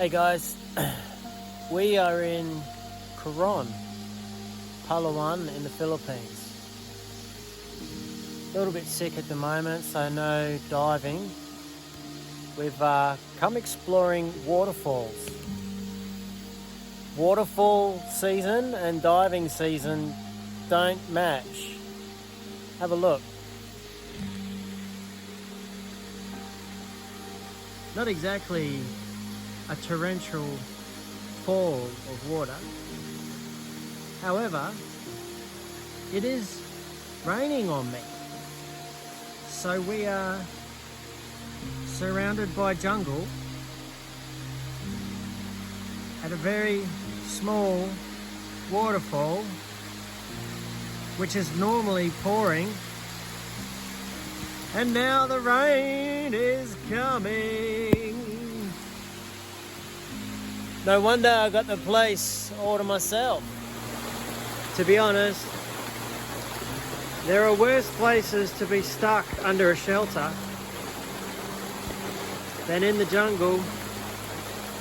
Hey guys, we are in Coron, Palawan in the Philippines. A little bit sick at the moment, so no diving. We've come exploring waterfalls. Waterfall season and diving season don't match. Have a look. Not exactly a torrential fall of water. However, it is raining on me. So we are surrounded by jungle at a very small waterfall, which is normally pouring. And now the rain is coming. No wonder I got the place all to myself. To be honest, there are worse places to be stuck under a shelter than in the jungle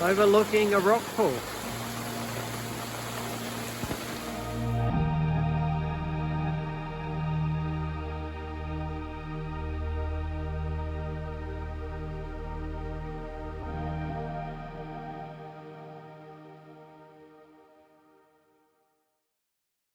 overlooking a rock pool.